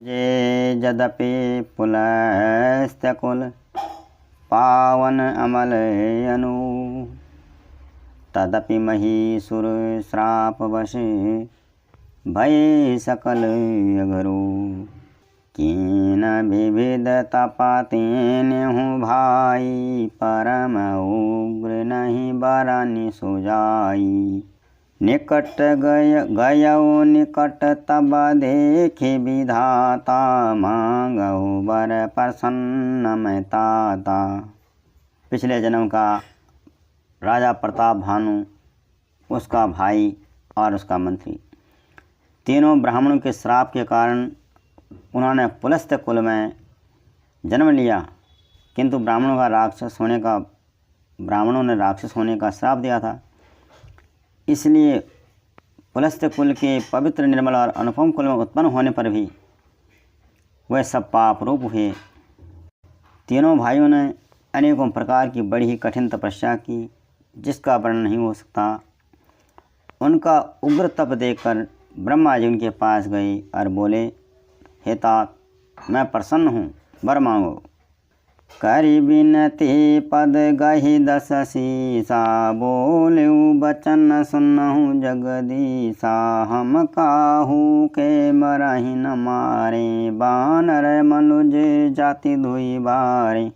जे यद्यपि पुलस्त्यकुल पावन अमल अनु, तदपि महीसुर श्रापवश भय सकल अघरू। कीन विविध तपातेन हूँ भाई, परम उग्र नहीं बरनि सुजाई। निकट गयो निकट तब देखे विधाता, मांगहु वर प्रसन्न मैं ताता। पिछले जन्म का राजा प्रताप भानु, उसका भाई और उसका मंत्री, तीनों ब्राह्मणों के श्राप के कारण उन्होंने पुलस्त्य कुल में जन्म लिया, किंतु ब्राह्मणों ने राक्षस होने का श्राप दिया था। इसलिए पुलस्त्य कुल के पवित्र, निर्मल और अनुपम कुल में उत्पन्न होने पर भी वह सब पाप रूप हुए। तीनों भाइयों ने अनेकों प्रकार की बड़ी ही कठिन तपस्या की, जिसका वर्णन नहीं हो सकता। उनका उग्र तप देखकर ब्रह्मा जी उनके पास गए और बोले, हे तात, मैं प्रसन्न हूँ, वर मांगो। करी बिनती पद गही दस शीसा, बोलेऊ बचन सुनहु जगदीशा। हम काहू के मरहि न मारे, बानर मनुज जाति धुई बारे।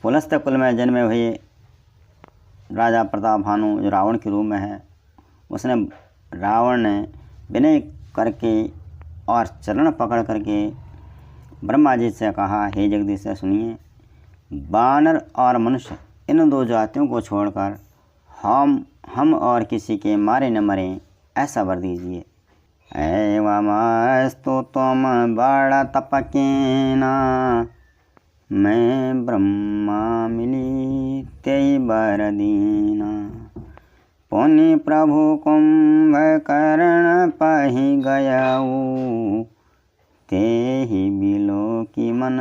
पुलस्त्य कुल में जन्मे हुए राजा प्रताप भानु, जो रावण के रूप में है, रावण ने विनय करके और चरण पकड़ करके ब्रह्मा जी से कहा, हे जगदीश सुनिए, बानर और मनुष्य इन दो जातियों को छोड़कर हम और किसी के मारे न मरें, ऐसा वर दीजिए। एवमस्तु तुम बड़ा तपकेना, मैं ब्रह्मा मिली तेहि वर दीना। पुनि प्रभु कुंभकर्ण पहि गयऊ, तेहि बिलो की मन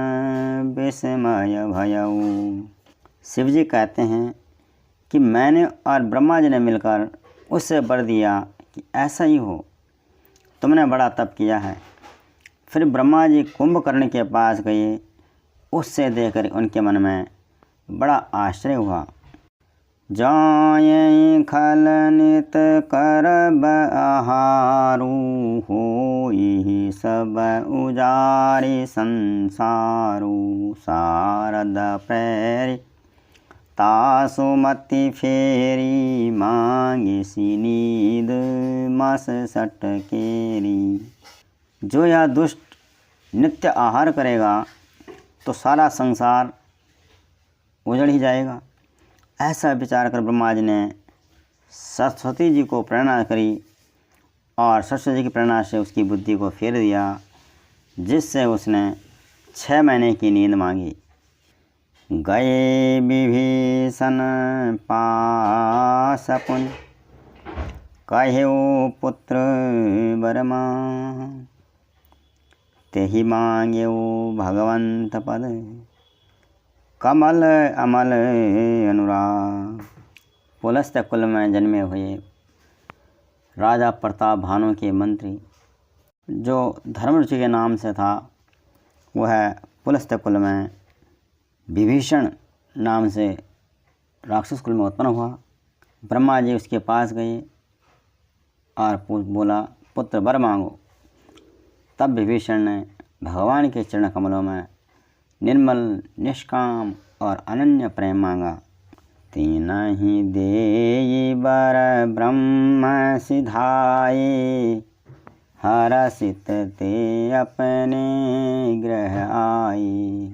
विस्मय भयऊ। शिव जी कहते हैं कि मैंने और ब्रह्मा जी ने मिलकर उससे वर दिया कि ऐसा ही हो, तुमने बड़ा तप किया है। फिर ब्रह्मा जी कुंभकर्ण के पास गए, उससे देखकर उनके मन में बड़ा आश्चर्य हुआ। जाये खल नित करब आहारू, होई सब उजारि संसारू। शारद प्रेरि तासुमति फेरी, मांगे सी नींद मस सटकेरी। जो यह दुष्ट नित्य आहार करेगा तो सारा संसार उजड़ ही जाएगा। ऐसा विचार कर ब्रह्मा जी ने सरस्वती जी को प्रेरणा करी और सरस्वती जी की प्रेरणा से उसकी बुद्धि को फेर दिया, जिससे उसने 6 महीने की नींद मांगी। गए विभीषण पास पुनि, कहेऊ पुत्र बरमा। तेहि मांगेऊ भगवंत पद, कमल अमल अनुराग। पुलस्त्य कुल में जन्मे हुए राजा प्रताप भानु के मंत्री, जो धर्मरुचि के नाम से था, वह पुलस्त्य कुल में विभीषण नाम से राक्षस कुल में उत्पन्न हुआ। ब्रह्मा जी उसके पास गए और बोला, पुत्र वर मांगो। तब विभीषण ने भगवान के चरण कमलों में निर्मल, निष्काम और अनन्य प्रेम मांगा। तीनहि देई वर ब्रह्म सिधाए, हरषित ते अपने ग्रह आए।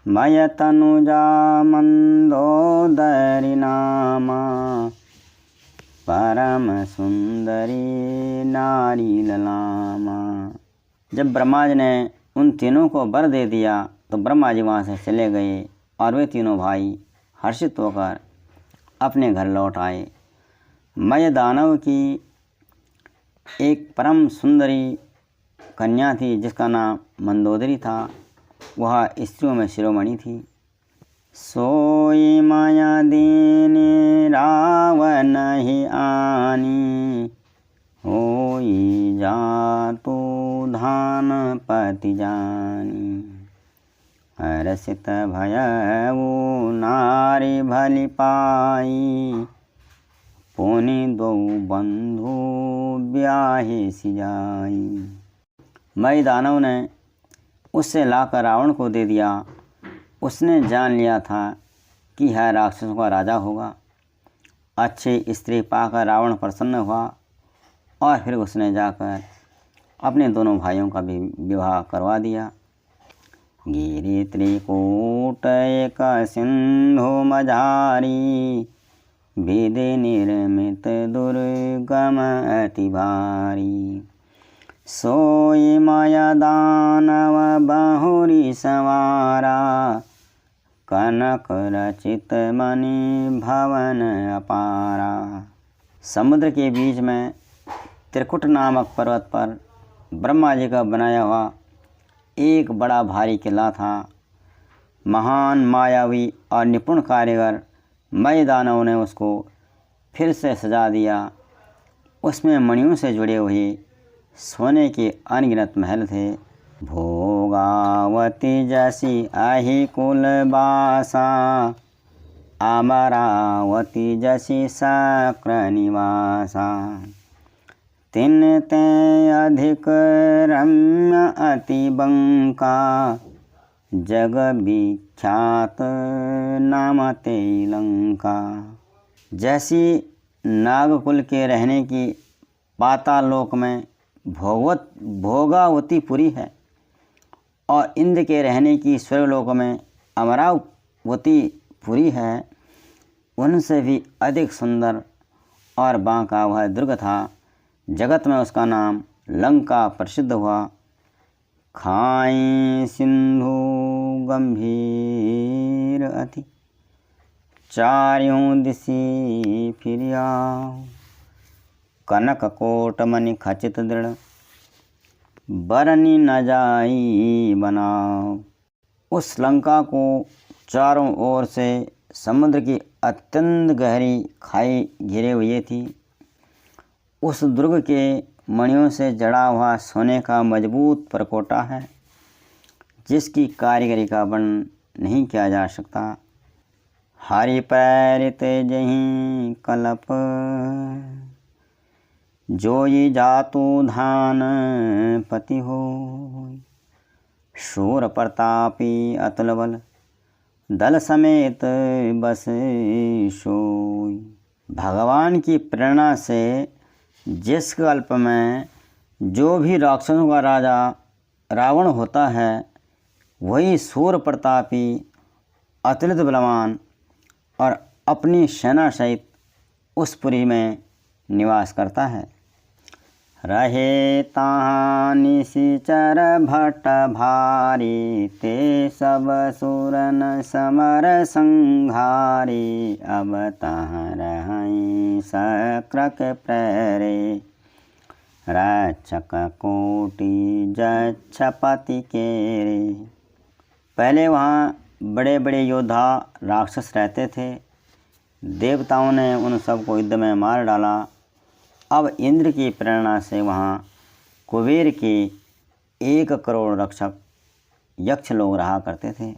मय तनुजा मंदोदरी नामा, परम सुंदरी नारी ललामा। जब ब्रह्मा जी ने उन तीनों को वर दे दिया तो ब्रह्मा जी वहाँ से चले गए और वे तीनों भाई हर्षित होकर अपने घर लौट आए। मय दानव की एक परम सुंदरी कन्या थी, जिसका नाम मंदोदरी था। वह स्त्रियों में शिरोमणि थी। सोई माया दीने रावण ही आनी, होई जातो धान पति जानी। हर्षित भयउ नारी भली पाई, पुनि दो बंधु ब्याहे सिजाई। मई दानव ने उससे लाकर रावण को दे दिया। उसने जान लिया था कि यह राक्षसों का राजा होगा। अच्छी स्त्री पाकर रावण प्रसन्न हुआ और फिर उसने जाकर अपने दोनों भाइयों का भी विवाह करवा दिया। गिरि त्रिकूट एक सिंधु मझारी, विधि निर्मित दुर्गम अति भारी। सोई माया दानव बहुरी संवारा, कनक रचित मणि भवन अपारा। समुद्र के बीच में त्रिकुट नामक पर्वत पर ब्रह्मा जी का बनाया हुआ एक बड़ा भारी किला था। महान मायावी और निपुण कारीगर मय दानव ने उसको फिर से सजा दिया। उसमें मणियों से जुड़े हुए सोने के अनगिनत महल थे। भोगावती जैसी आही कुल बासा, अमरावती जैसी शक्र निवासा। तिन ते अधिक रम्य अति बंका, जग विख्यात नाम ते लंका। जैसी नागकुल के रहने की पाताल लोक में भोगावती पुरी है, और इंद्र के रहने की स्वर्गलोक में अमरावती पुरी है, उनसे भी अधिक सुंदर और बांका वह दुर्ग था। जगत में उसका नाम लंका प्रसिद्ध हुआ। खाई सिंधु गंभीर अति, चारों दिशि फिर आओ। कनक कोट मणि खचित दृढ़, बरनी न जाई बनाओ। उस लंका को चारों ओर से समुद्र की अत्यंत गहरी खाई घिरे हुए थी। उस दुर्ग के मणियों से जड़ा हुआ सोने का मजबूत परकोटा है, जिसकी कारीगरी का वर्णन नहीं किया जा सकता। हरि पैरित जहीं कलप, जोई जातु धान पति हो। शूर प्रतापी अतुल बल, दल समेत बस सोई। भगवान की प्रेरणा से जिस कल्प में जो भी राक्षसों का राजा रावण होता है, वही शूर प्रतापी अतुलित बलवान और अपनी सेना सहित उस पुरी में निवास करता है। रहे ताहाँ निशिचर भट्ट भारी, ते सब सुरन समर संघारी। अब तहाँ रहीं शक्रक प्रेरे, रक्षक कोटि जक्षपति केरे। पहले वहाँ बड़े बड़े योद्धा राक्षस रहते थे। देवताओं ने उन सबको युद्ध में मार डाला। अब इंद्र की प्रेरणा से वहाँ कुबेर के 1 करोड़ रक्षक यक्ष लोग रहा करते थे।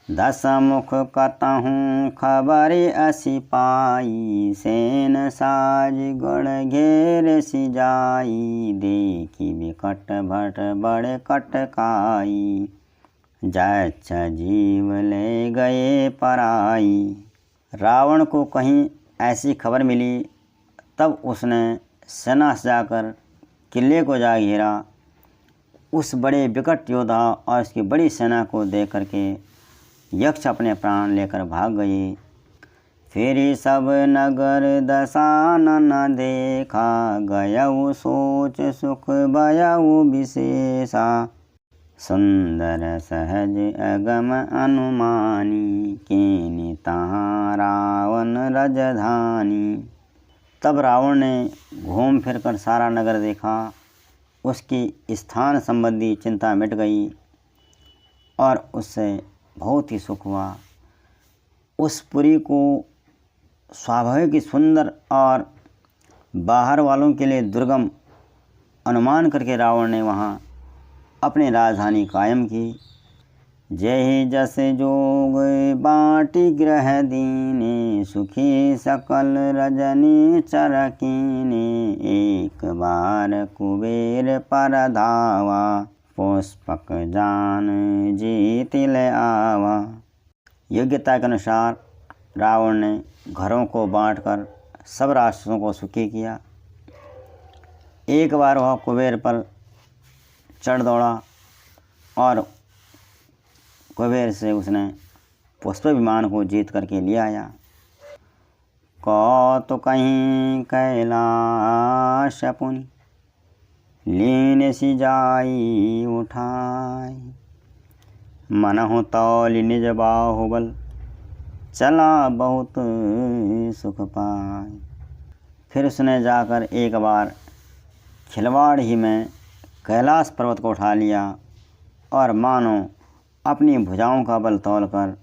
10 मुख कतहूँ खबरि असी पाई, सेन साज गढ़ घेर सिजाई। देखी बिकट भट बड़े कटकाई, जक्ष जीव ले गए पराई। रावण को कहीं ऐसी खबर मिली, तब उसने सेना सजाकर किले को जा घेरा। उस बड़े विकट योद्धा और उसकी बड़ी सेना को देख करके यक्ष अपने प्राण लेकर भाग गए। फिर सब नगर दशा न देखा, गयऊ सोच सुख बयऊ विशेषा। सुंदर सहज अगम अनुमानी, कीनी तहाँ रावण रजधानी। तब रावण ने घूम फिर कर सारा नगर देखा। उसकी स्थान संबंधी चिंता मिट गई और उससे बहुत ही सुख हुआ। उस पुरी को स्वाभाविक ही सुंदर और बाहर वालों के लिए दुर्गम अनुमान करके रावण ने वहाँ अपनी राजधानी कायम की। जय जस जोग बाटी ग्रह दीने, सुखी सकल रजनी चरकीने, एक बार कुबेर पर धावा, पुष्पक जान जीत ले आवा। योग्यता के अनुसार रावण ने घरों को बांटकर सब राक्षसों को सुखी किया। एक बार वह कुबेर पर चढ़ दौड़ा और कुबेर से उसने पुष्प विमान को जीत करके ले आया। तो कहीं कैलाश पुनि, लीन सी जाई उठाई, मनहु तौल निज बाहुबल, चला बहुत सुख पाए। फिर उसने जाकर एक बार खिलवाड़ ही में कैलाश पर्वत को उठा लिया और मानो अपनी भुजाओं का बल तोलकर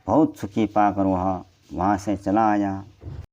बहुत सुखी पाकर वह वहाँ से चला आया।